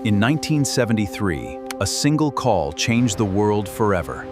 In 1973, a single call changed the world forever.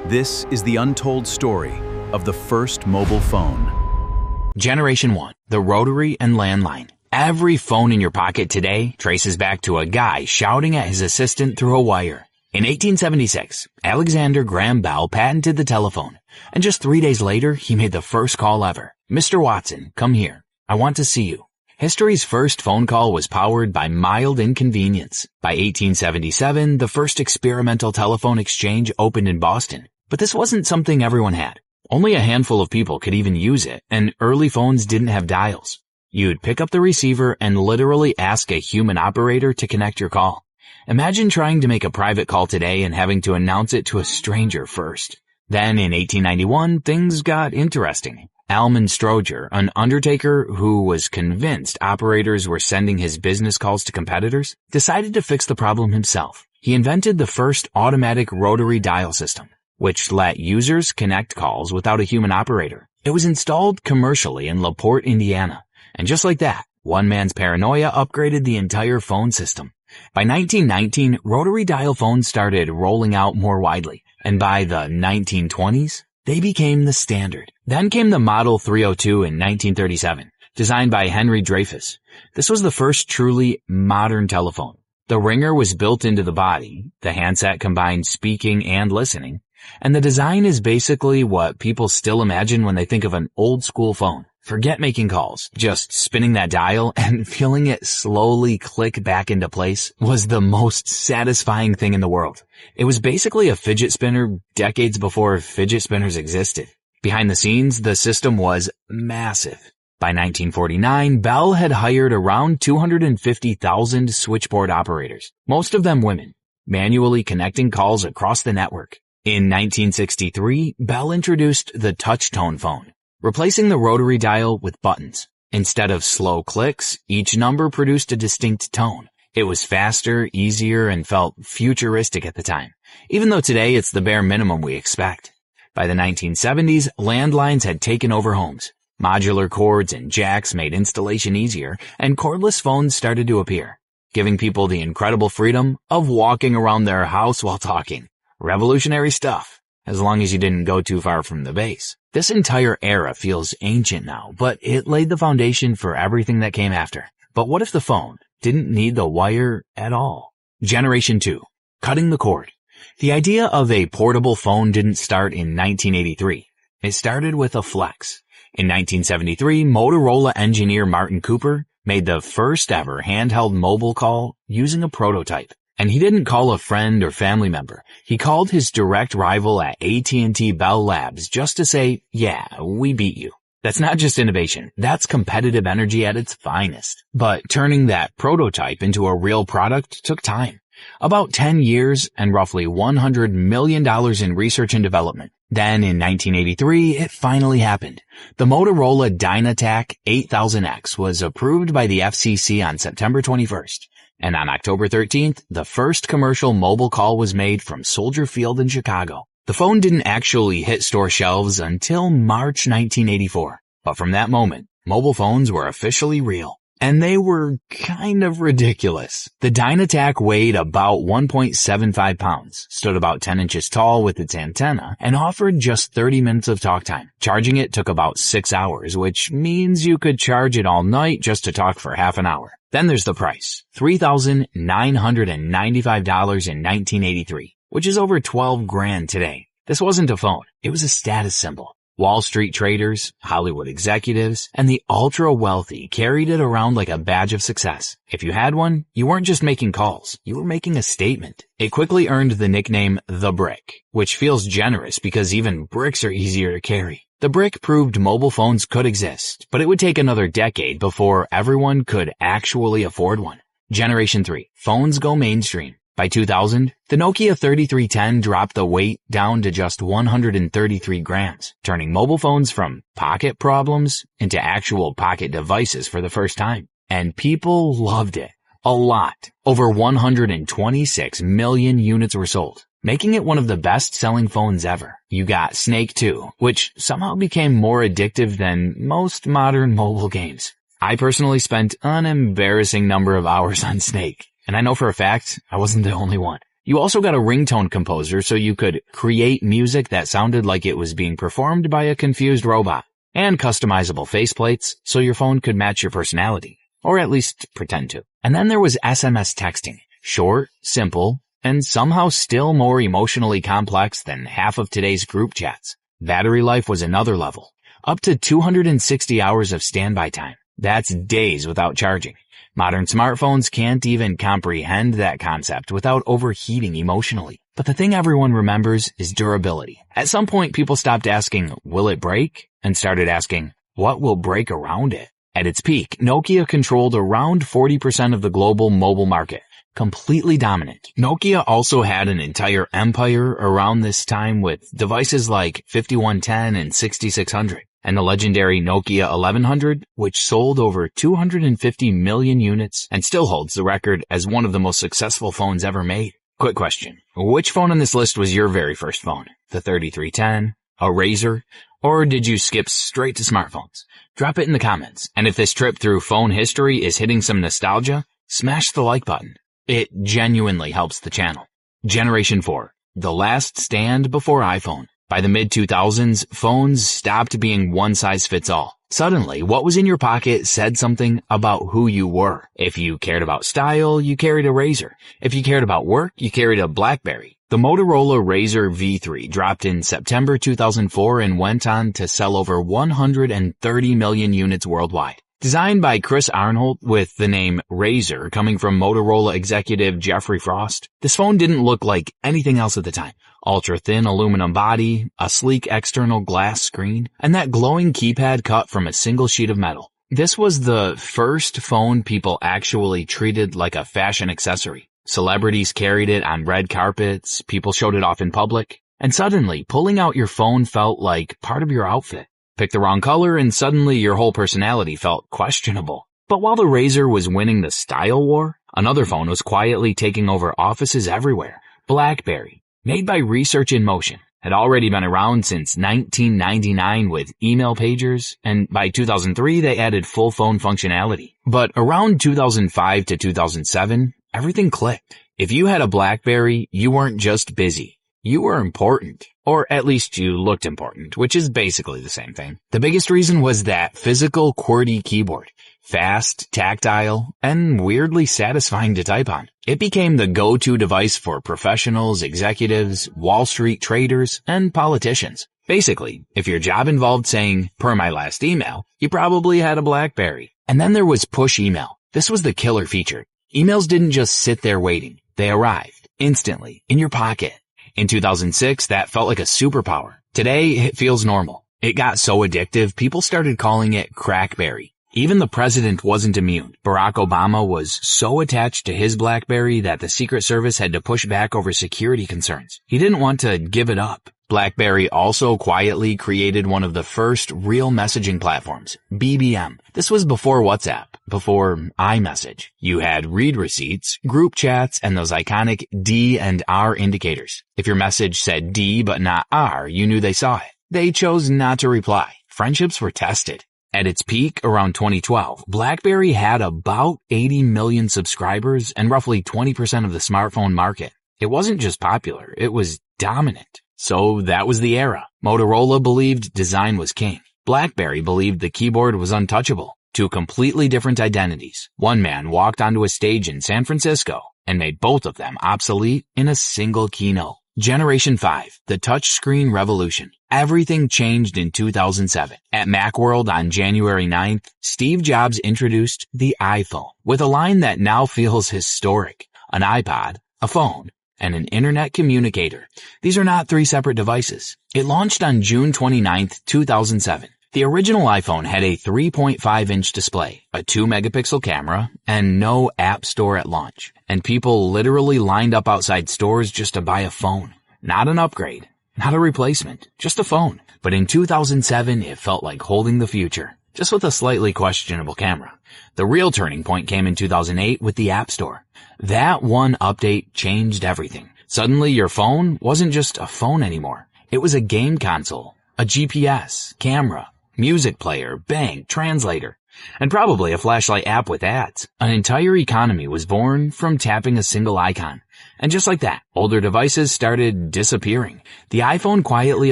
This is the untold story of the first mobile phone. Generation 1, the rotary and landline. Every phone in your pocket today traces back to a guy shouting at his assistant through a wire. In 1876, Alexander Graham Bell patented the telephone, and just 3 days later, he made the first call ever. "Mr. Watson, come here. I want to see you." History's first phone call was powered by mild inconvenience. By 1877, the first experimental telephone exchange opened in Boston. But this wasn't something everyone had. Only a handful of people could even use it, and early phones didn't have dials. You'd pick up the receiver and literally ask a human operator to connect your call. Imagine trying to make a private call today and having to announce it to a stranger first. Then in 1891, things got interesting. Almond Stroger, an undertaker who was convinced operators were sending his business calls to competitors, decided to fix the problem himself. He invented the first automatic rotary dial system, which let users connect calls without a human operator. It was installed commercially in LaPorte, Indiana. And just like that, one man's paranoia upgraded the entire phone system. By 1919, rotary dial phones started rolling out more widely, and by the 1920s, they became the standard. Then came the Model 302 in 1937, designed by Henry Dreyfuss. This was the first truly modern telephone. The ringer was built into the body, the handset combined speaking and listening, and the design is basically what people still imagine when they think of an old-school phone. Forget making calls. Just spinning that dial and feeling it slowly click back into place was the most satisfying thing in the world. It was basically a fidget spinner decades before fidget spinners existed. Behind the scenes, the system was massive. By 1949, Bell had hired around 250,000 switchboard operators, most of them women, manually connecting calls across the network. In 1963, Bell introduced the touch-tone phone, replacing the rotary dial with buttons. Instead of slow clicks, each number produced a distinct tone. It was faster, easier, and felt futuristic at the time, even though today it's the bare minimum we expect. By the 1970s, landlines had taken over homes. Modular cords and jacks made installation easier, and cordless phones started to appear, giving people the incredible freedom of walking around their house while talking. Revolutionary stuff, as long as you didn't go too far from the base. This entire era feels ancient now, but it laid the foundation for everything that came after. But what if the phone didn't need the wire at all? Generation 2, cutting the cord. The idea of a portable phone didn't start in 1983. It started with a flex. In 1973, Motorola engineer Martin Cooper made the first ever handheld mobile call using a prototype. And he didn't call a friend or family member. He called his direct rival at AT&T Bell Labs just to say, "Yeah, we beat you." That's not just innovation. That's competitive energy at its finest. But turning that prototype into a real product took time. About 10 years and roughly $100 million in research and development. Then in 1983, it finally happened. The Motorola Dynatac 8000X was approved by the FCC on September 21st. And on October 13th, the first commercial mobile call was made from Soldier Field in Chicago. The phone didn't actually hit store shelves until March 1984. But from that moment, mobile phones were officially real. And they were kind of ridiculous. The Dynatac weighed about 1.75 pounds, stood about 10 inches tall with its antenna, and offered just 30 minutes of talk time. Charging it took about 6 hours, which means you could charge it all night just to talk for half an hour. Then there's the price, $3,995 in 1983, which is over 12 grand today. This wasn't a phone. It was a status symbol. Wall Street traders, Hollywood executives, and the ultra-wealthy carried it around like a badge of success. If you had one, you weren't just making calls, you were making a statement. It quickly earned the nickname The Brick, which feels generous because even bricks are easier to carry. The Brick proved mobile phones could exist, but it would take another decade before everyone could actually afford one. Generation 3, phones go mainstream. By 2000, the Nokia 3310 dropped the weight down to just 133 grams, turning mobile phones from pocket problems into actual pocket devices for the first time. And people loved it. A lot. Over 126 million units were sold, making it one of the best-selling phones ever. You got Snake 2, which somehow became more addictive than most modern mobile games. I personally spent an embarrassing number of hours on Snake. And I know for a fact I wasn't the only one. You also got a ringtone composer so you could create music that sounded like it was being performed by a confused robot. And customizable faceplates so your phone could match your personality. Or at least pretend to. And then there was SMS texting. Short, simple, and somehow still more emotionally complex than half of today's group chats. Battery life was another level. Up to 260 hours of standby time. That's days without charging. Modern smartphones can't even comprehend that concept without overheating emotionally. But the thing everyone remembers is durability. At some point, people stopped asking, will it break? And started asking, what will break around it? At its peak, Nokia controlled around 40% of the global mobile market. Completely dominant. Nokia also had an entire empire around this time with devices like 5110 and 6600. And the legendary Nokia 1100, which sold over 250 million units and still holds the record as one of the most successful phones ever made. Quick question. Which phone on this list was your very first phone? The 3310? A Razr? Or did you skip straight to smartphones? Drop it in the comments. And if this trip through phone history is hitting some nostalgia, smash the like button. It genuinely helps the channel. Generation 4. The last stand before iPhone. By the mid-2000s, phones stopped being one-size-fits-all. Suddenly, what was in your pocket said something about who you were. If you cared about style, you carried a Razr. If you cared about work, you carried a BlackBerry. The Motorola Razr V3 dropped in September 2004 and went on to sell over 130 million units worldwide. Designed by Chris Arnold with the name Razr coming from Motorola executive Jeffrey Frost, this phone didn't look like anything else at the time. Ultra-thin aluminum body, a sleek external glass screen, and that glowing keypad cut from a single sheet of metal. This was the first phone people actually treated like a fashion accessory. Celebrities carried it on red carpets, people showed it off in public, and suddenly pulling out your phone felt like part of your outfit. Pick the wrong color and suddenly your whole personality felt questionable. But while the Razr was winning the style war, another phone was quietly taking over offices everywhere. BlackBerry, made by Research in Motion, had already been around since 1999 with email pagers, and by 2003 they added full phone functionality. But around 2005 to 2007, everything clicked. If you had a BlackBerry, you weren't just busy. You were important. Or at least you looked important, which is basically the same thing. The biggest reason was that physical QWERTY keyboard. Fast, tactile, and weirdly satisfying to type on. It became the go-to device for professionals, executives, Wall Street traders, and politicians. Basically, if your job involved saying, per my last email, you probably had a BlackBerry. And then there was push email. This was the killer feature. Emails didn't just sit there waiting. They arrived, instantly, in your pocket. In 2006, that felt like a superpower. Today, it feels normal. It got so addictive, people started calling it Crackberry. Even the president wasn't immune. Barack Obama was so attached to his BlackBerry that the Secret Service had to push back over security concerns. He didn't want to give it up. BlackBerry also quietly created one of the first real messaging platforms, BBM. This was before WhatsApp, before iMessage. You had read receipts, group chats, and those iconic D and R indicators. If your message said D but not R, you knew they saw it. They chose not to reply. Friendships were tested. At its peak, around 2012, BlackBerry had about 80 million subscribers and roughly 20% of the smartphone market. It wasn't just popular, it was dominant. So that was the era. Motorola believed design was king. BlackBerry believed the keyboard was untouchable. Two completely different identities. One man walked onto a stage in San Francisco and made both of them obsolete in a single keynote. Generation 5, the touchscreen revolution. Everything changed in 2007. At Macworld on January 9th, Steve Jobs introduced the iPhone with a line that now feels historic. An iPod, a phone, and an internet communicator. These are not three separate devices. It launched on June 29th, 2007. The original iPhone had a 3.5-inch display, a 2-megapixel camera, and no app store at launch. And people literally lined up outside stores just to buy a phone. Not an upgrade, not a replacement, just a phone. But in 2007, it felt like holding the future, just with a slightly questionable camera. The real turning point came in 2008 with the App Store. That one update changed everything. Suddenly, your phone wasn't just a phone anymore. It was a game console, a GPS, camera, music player, bank, translator. And probably a flashlight app with ads. An entire economy was born from tapping a single icon. And just like that, older devices started disappearing. The iPhone quietly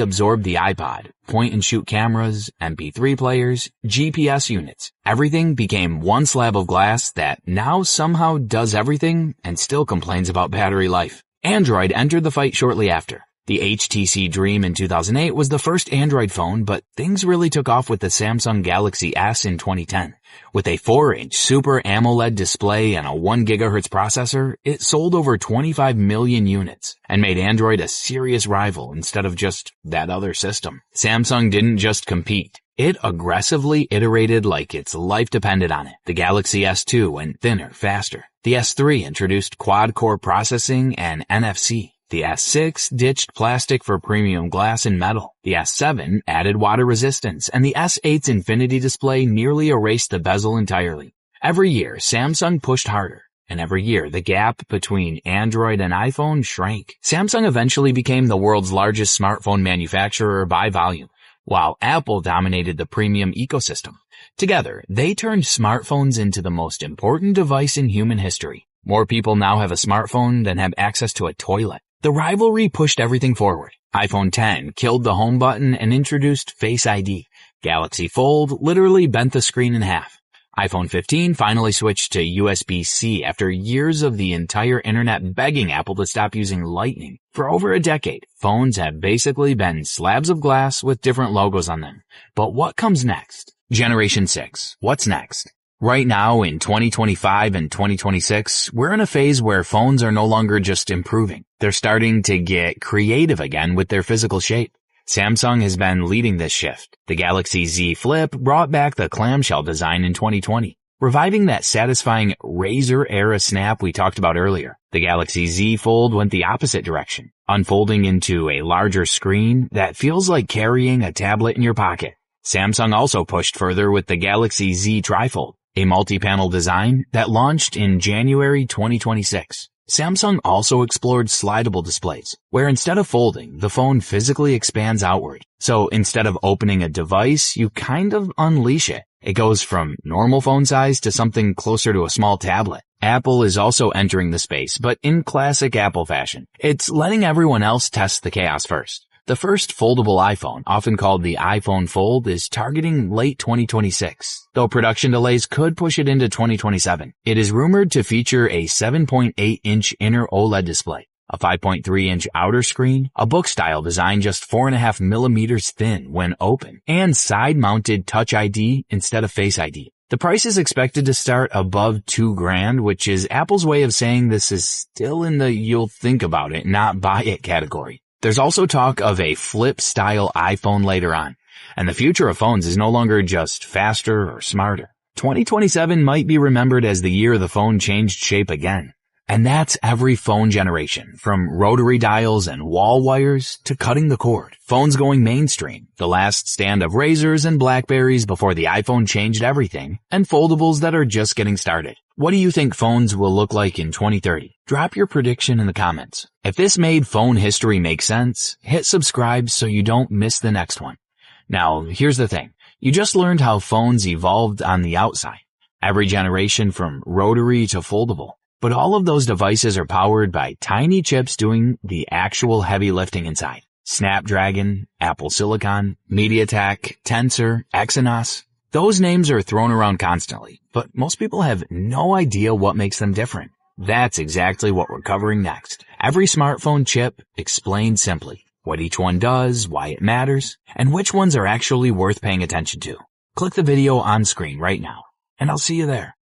absorbed the iPod, point-and-shoot cameras, MP3 players, GPS units. Everything became one slab of glass that now somehow does everything and still complains about battery life. Android entered the fight shortly after. The HTC Dream in 2008 was the first Android phone, but things really took off with the Samsung Galaxy S in 2010. With a 4-inch Super AMOLED display and a 1 GHz processor, it sold over 25 million units and made Android a serious rival instead of just that other system. Samsung didn't just compete. It aggressively iterated like its life depended on it. The Galaxy S2 went thinner, faster. The S3 introduced quad-core processing and NFC. The S6 ditched plastic for premium glass and metal. The S7 added water resistance, and the S8's Infinity display nearly erased the bezel entirely. Every year, Samsung pushed harder, and every year the gap between Android and iPhone shrank. Samsung eventually became the world's largest smartphone manufacturer by volume, while Apple dominated the premium ecosystem. Together, they turned smartphones into the most important device in human history. More people now have a smartphone than have access to a toilet. The rivalry pushed everything forward. iPhone X killed the home button and introduced Face ID. Galaxy Fold literally bent the screen in half. iPhone 15 finally switched to USB-C after years of the entire internet begging Apple to stop using Lightning. For over a decade, phones have basically been slabs of glass with different logos on them. But what comes next? Generation 6. What's next? Right now, in 2025 and 2026, we're in a phase where phones are no longer just improving. They're starting to get creative again with their physical shape. Samsung has been leading this shift. The Galaxy Z Flip brought back the clamshell design in 2020, reviving that satisfying Razr-era snap we talked about earlier. The Galaxy Z Fold went the opposite direction, unfolding into a larger screen that feels like carrying a tablet in your pocket. Samsung also pushed further with the Galaxy Z Trifold, a multi-panel design that launched in January 2026. Samsung also explored slidable displays, where instead of folding, the phone physically expands outward. So instead of opening a device, you kind of unleash it. It goes from normal phone size to something closer to a small tablet. Apple is also entering the space, but in classic Apple fashion. It's letting everyone else test the chaos first. The first foldable iPhone, often called the iPhone Fold, is targeting late 2026, though production delays could push it into 2027. It is rumored to feature a 7.8-inch inner OLED display, a 5.3-inch outer screen, a book-style design just 4.5 millimeters thin when open, and side-mounted Touch ID instead of Face ID. The price is expected to start above $2,000, which is Apple's way of saying this is still in the you'll think about it, not buy it category. There's also talk of a flip-style iPhone later on, and the future of phones is no longer just faster or smarter. 2027 might be remembered as the year the phone changed shape again. And that's every phone generation, from rotary dials and wall wires to cutting the cord. Phones going mainstream, the last stand of Razrs and Blackberries before the iPhone changed everything, and foldables that are just getting started. What do you think phones will look like in 2030? Drop your prediction in the comments. If this made phone history make sense, hit subscribe so you don't miss the next one. Now, here's the thing. You just learned how phones evolved on the outside. Every generation from rotary to foldable. But all of those devices are powered by tiny chips doing the actual heavy lifting inside. Snapdragon, Apple Silicon, MediaTek, Tensor, Exynos. Those names are thrown around constantly, but most people have no idea what makes them different. That's exactly what we're covering next. Every smartphone chip explained simply. What each one does, why it matters, and which ones are actually worth paying attention to. Click the video on screen right now, and I'll see you there.